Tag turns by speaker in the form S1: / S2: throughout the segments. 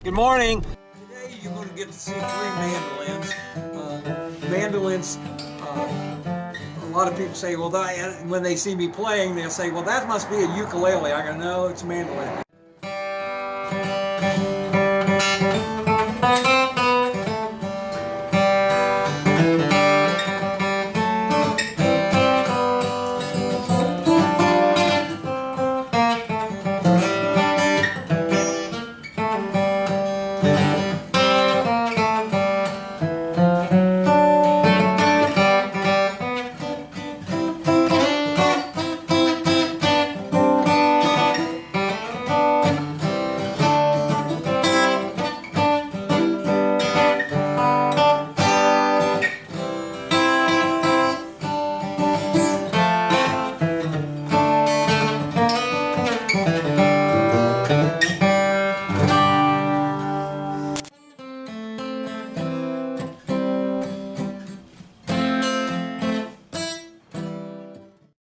S1: Good morning. Today you're going to get to see three mandolins. Mandolins, a lot of people say, well, when they see me playing, they'll say, well, that must be a ukulele. I go, no, it's a mandolin.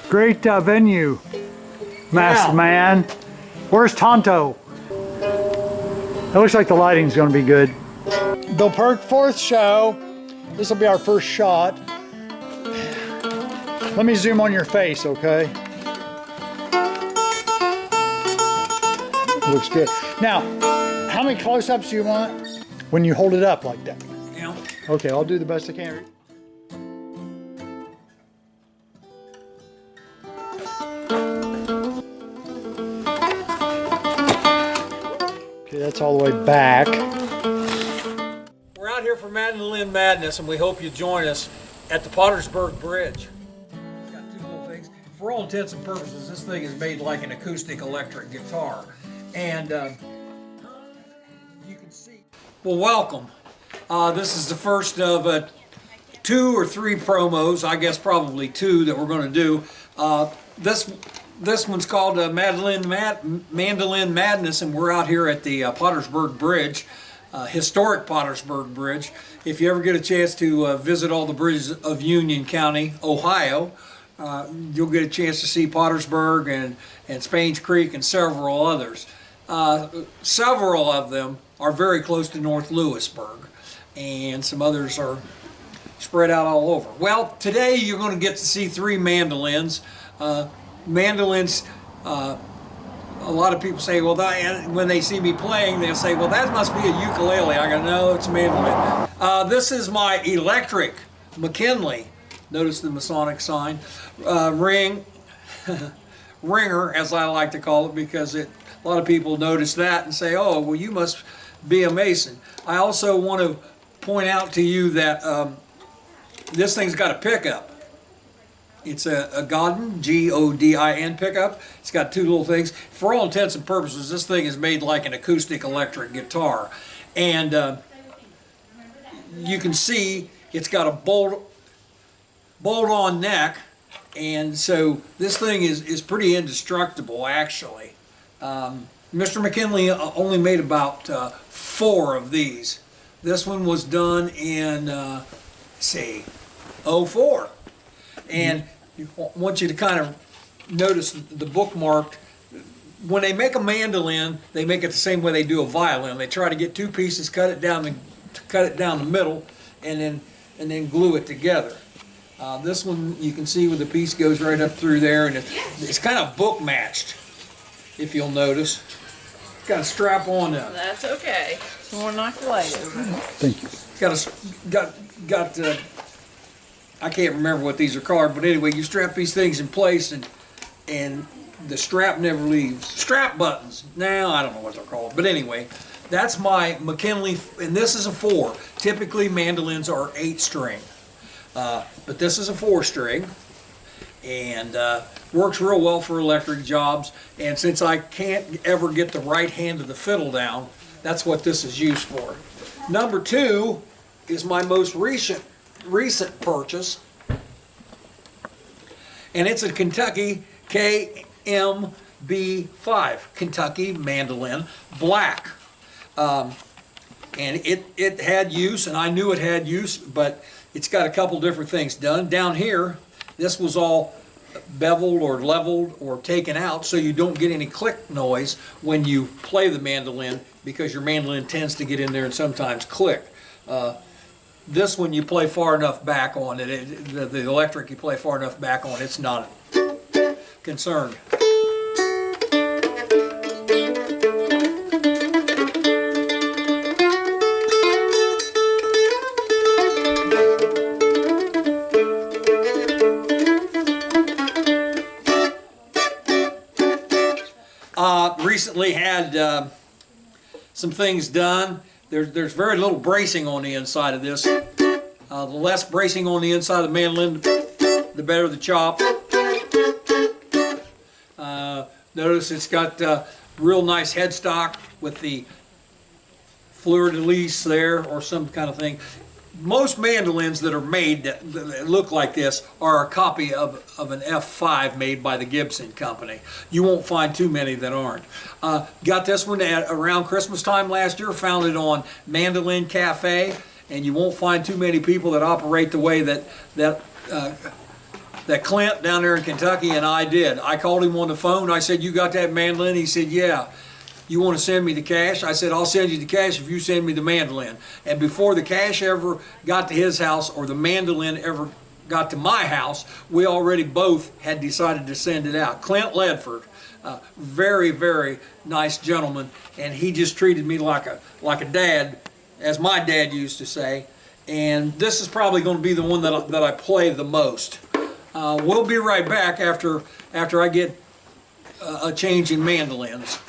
S2: Great venue, Masked Man. Where's Tonto? It looks like the lighting's going to be good. Bill Perk, fourth show. This will be our first shot. Let me zoom on your face, okay? Looks good. Now, how many close-ups do you want when you hold it up like that?
S1: Yeah.
S2: Okay, I'll do the best I can. Okay, that's all the way back.
S1: We're out here for Mandolin Madness, and we hope you join us at the Pottersburg Bridge. It's got two little things. For all intents and purposes, this thing is made like an acoustic electric guitar. And you can see. Well, welcome. This is the first of 2 or 3 promos, I guess probably 2 that we're going to do. This one's called Mandolin Madness, and we're out here at the Pottersburg Bridge, historic Pottersburg Bridge. If you ever get a chance to visit all the bridges of Union County, Ohio, you'll get a chance to see Pottersburg and Spain's Creek and several others. Several of them are very close to North Lewisburg, and some others are spread out all over. Well, today you're going to get to see 3 mandolins. Mandolins, a lot of people say, well, when they see me playing, they'll say, well, that must be a ukulele. I go, no, it's a mandolin. This is my electric McKinley. Notice the Masonic sign. Ringer, as I like to call it, because a lot of people notice that and say, oh, well, you must be a Mason. I also want to point out to you that this thing's got a pickup. It's a Godin, G-O-D-I-N pickup. It's got 2 little things. For all intents and purposes, this thing is made like an acoustic electric guitar. And you can see it's got a bolt-on neck. And so this thing is pretty indestructible, actually. Mr. McKinley only made about 4 of these. This one was done in, say, 04. And I want you to kind of notice the bookmarked. When they make a mandolin, they make it the same way they do a violin. They try to get 2 pieces, cut it down the middle, and then glue it together. This one you can see where the piece goes right up through there, and it's kind of book matched, if you'll notice. Got a strap on.
S3: That's okay. So we're not the light over.
S2: Thank you.
S1: Got I can't remember what these are called, but anyway, you strap these things in place, and the strap never leaves. Strap buttons. Now I don't know what they're called, but anyway, that's my McKinley, and this is a 4. Typically, mandolins are 8-string, but this is a 4-string, and works real well for electric jobs. And since I can't ever get the right hand of the fiddle down, that's what this is used for. Number 2 is my most recent purchase, and it's a Kentucky KMB5 Kentucky mandolin black, and it had use, and I knew it had use, but it's got a couple different things done. Down here, this was all beveled or leveled or taken out so you don't get any click noise when you play the mandolin because your mandolin tends to get in there and sometimes click. This one you play far enough back on it, the electric you play far enough back on, it's not concerned. Recently had some things done. There's very little bracing on the inside of this. The less bracing on the inside of the mandolin, the better the chop. Notice it's got real nice headstock with the fleur-de-lis there or some kind of thing. Most mandolins that are made that look like this are a copy of an F5 made by the Gibson company. You won't find too many that aren't. Got this one around Christmas time last year, found it on Mandolin Cafe, and you won't find too many people that operate the way that Clint down there in Kentucky and I did. I called him on the phone. I said, "You got that mandolin?" He said, "Yeah." "You want to send me the cash?" I said, "I'll send you the cash if you send me the mandolin." And before the cash ever got to his house or the mandolin ever got to my house, we already both had decided to send it out. Clint Ledford, very, very nice gentleman, and he just treated me like a dad, as my dad used to say. And this is probably going to be the one that I play the most. We'll be right back after I get a change in mandolins.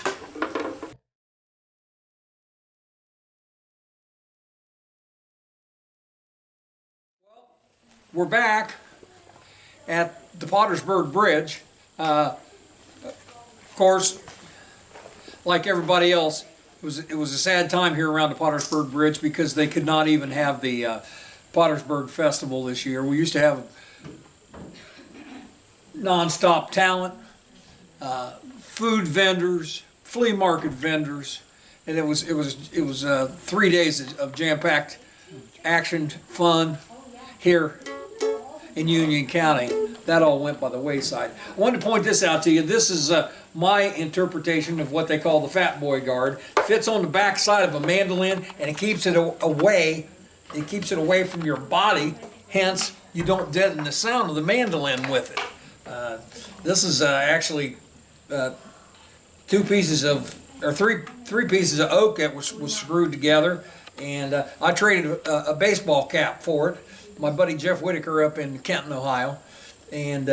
S1: We're back at the Pottersburg Bridge. Of course, like everybody else, it was a sad time here around the Pottersburg Bridge because they could not even have the Pottersburg Festival this year. We used to have non-stop talent, food vendors, flea market vendors, and it was 3 days of jam-packed action, fun here in Union County. That all went by the wayside. I wanted to point this out to you. This is my interpretation of what they call the Fat Boy Guard. It fits on the back side of a mandolin and it keeps it away. It keeps it away from your body. Hence, you don't deaden the sound of the mandolin with it. This is actually three pieces of oak that was screwed together, and I traded a baseball cap for it. My buddy Jeff Whitaker up in Kenton, Ohio, and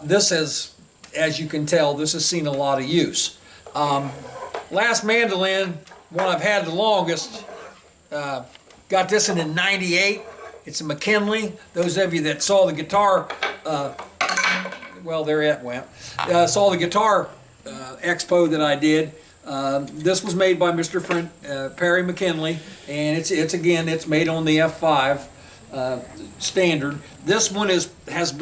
S1: this has, as you can tell, this has seen a lot of use. Last mandolin, one I've had the longest, got this in '98. It's a McKinley. Those of you that saw the guitar, well, there it went. Saw the guitar expo that I did. This was made by Mr. Perry McKinley, and it's made on the F5 standard. This one has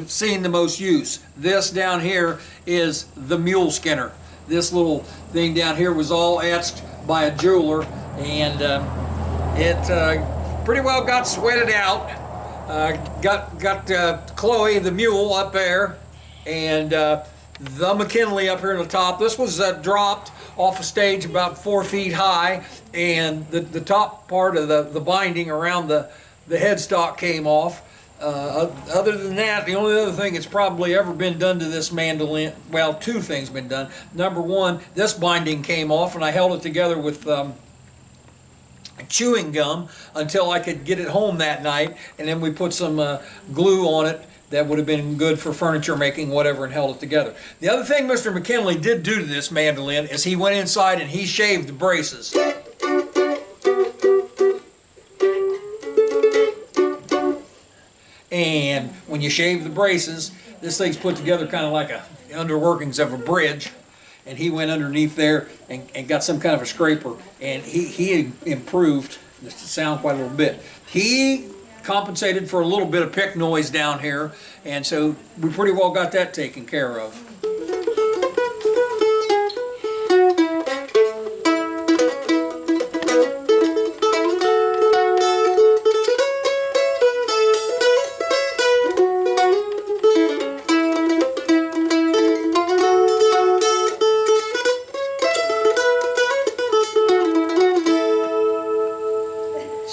S1: seen the most use. This down here is the mule skinner. This little thing down here was all etched by a jeweler, and it pretty well got sweated out. Got Chloe the mule up there, and the McKinley up here on the top. This was dropped off a stage about 4 feet high, and the top part of the binding around the headstock came off. Other than that, the only other thing that's probably ever been done to this mandolin, well, two things been done. Number one, this binding came off, and I held it together with chewing gum until I could get it home that night, and then we put some glue on it that would have been good for furniture making, whatever, and held it together. The other thing Mr. McKinley did do to this mandolin is he went inside and he shaved the braces. And when you shave the braces, this thing's put together kind of like the underworkings of a bridge. And he went underneath there and got some kind of a scraper, and he improved the sound quite a little bit. He compensated for a little bit of pick noise down here, and so we pretty well got that taken care of.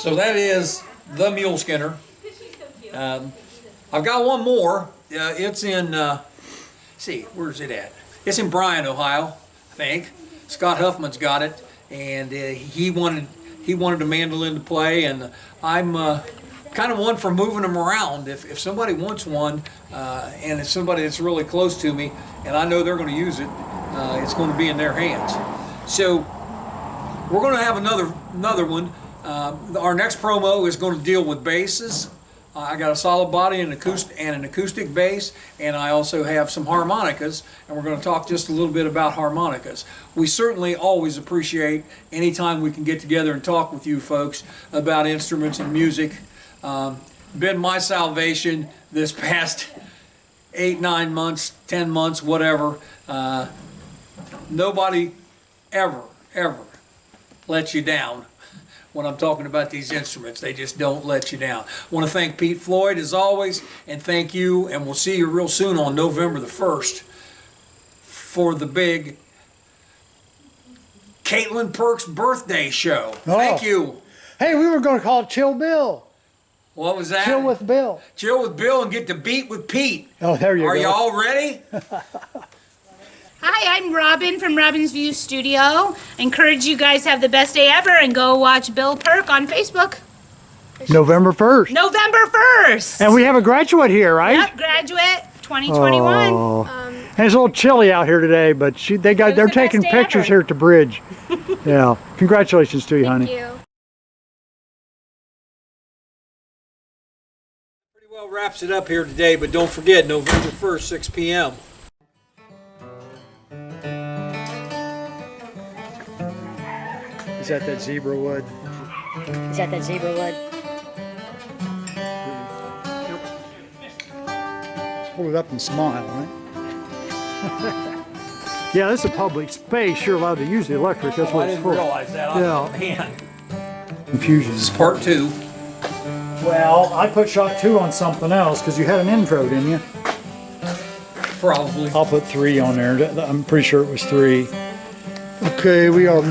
S1: So that is the mule skinner. I've got one more. It's in, see, where's it at? It's in Bryan, Ohio, I think. Scott Huffman's got it, and he wanted a mandolin to play, and I'm kind of one for moving them around. If somebody wants one, and it's somebody that's really close to me, and I know they're going to use it, it's going to be in their hands. So we're going to have another one. Our next promo is going to deal with basses. I got a solid body and an acoustic bass, and I also have some harmonicas, and we're going to talk just a little bit about harmonicas. We certainly always appreciate any time we can get together and talk with you folks about instruments and music. Been my salvation this past 8, 9 months, 10 months, whatever. Nobody ever lets you down when I'm talking about these instruments. They just don't let you down. I want to thank Pete Floyd as always, and thank you, and we'll see you real soon on November the 1st for the big Caitlin Perks birthday show.
S2: Oh.
S1: Thank you.
S2: Hey, we were going to call it Chill Bill.
S1: What was that?
S2: Chill with Bill.
S1: Chill with Bill and get to beat with Pete.
S2: Oh, there you go.
S1: Are you all ready?
S4: Hi, I'm Robin from Robin's View Studio. I encourage you guys to have the best day ever and go watch Bill Perk on Facebook.
S2: November 1st.
S4: November 1st.
S2: And we have a graduate here, right?
S4: Yep, graduate 2021.
S2: Oh. And it's a little chilly out here today, but they're taking
S4: best day
S2: pictures
S4: ever.
S2: here at the bridge. Yeah. Congratulations to you, honey.
S4: Thank you.
S1: Pretty well wraps it up here today, but don't forget, November 1st, 6 p.m.
S2: Is that zebra wood?
S5: Is that zebra wood?
S2: Hold it up and smile, right? Yeah, this is a public space. You're allowed to use the electric. That's
S1: Oh,
S2: what
S1: I
S2: it's
S1: didn't
S2: for.
S1: realize that.
S2: Yeah.
S1: Man,
S2: Confusion.
S1: this is part 2.
S2: Well, I put shot 2 on something else because you had an intro, didn't you?
S1: Probably.
S2: I'll put 3 on there. I'm pretty sure it was 3. Okay, we are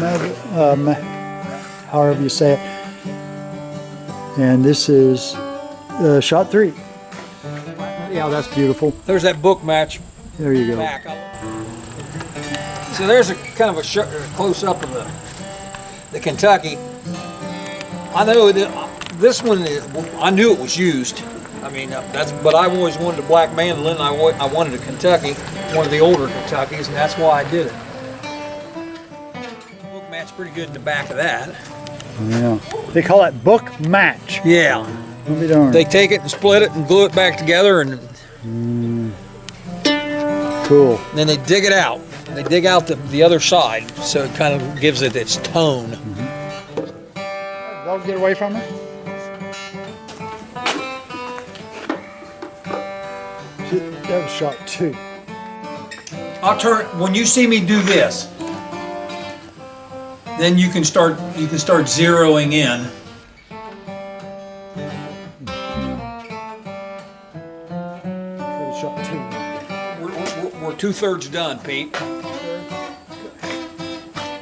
S2: however you say it. And this is shot 3. Yeah, that's beautiful.
S1: There's that book match
S2: There you go.
S1: back. So there's a kind of a close up of the Kentucky. I know that this one, I knew it was used. I mean, but I always wanted a black mandolin. I wanted a Kentucky, one of the older Kentuckys, and that's why I did it. Book match pretty good in the back of that.
S2: Yeah. They call that book match.
S1: Yeah.
S2: Don't be darned.
S1: They take it and split it and glue it back together, and
S2: Cool.
S1: then they dig it out. They dig out the other side, so it kind of gives it its tone.
S2: Dog get away from her. That was shot 2.
S1: I'll turn when you see me do this. Then you can start zeroing in.
S2: That was shot 2.
S1: We're 2/3 done, Pete.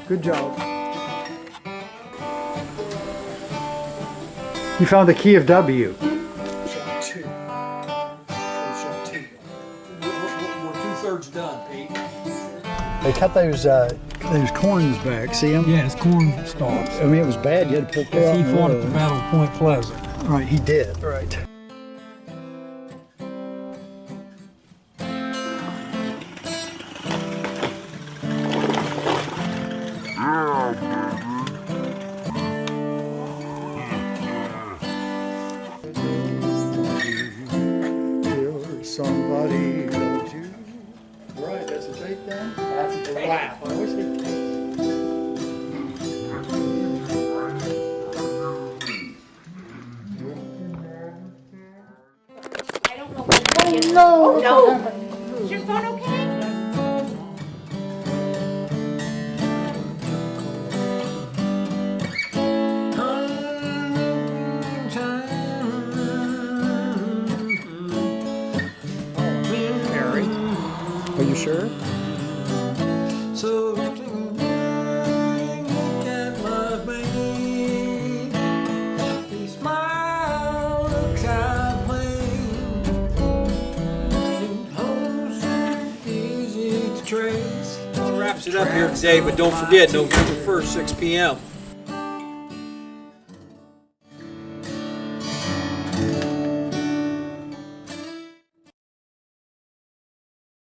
S2: Good job. You found the key of W. Shot 2. Shot 2.
S1: We're 2/3 done, Pete.
S2: They cut those corns back. See them?
S1: Yeah, it's corn stalks.
S2: I mean, it was bad. You had to pull out.
S1: He fought at the Battle of Point Pleasant.
S2: Right, he did. Right. Somebody loves you. Right, that's a take then? That's a laugh. I wish they
S4: I don't know what it is. Oh, no. Is your phone okay?
S1: Harry.
S2: Are you sure?
S1: So can't love me. wraps it up here today, but don't forget, November 1st, 6 p.m.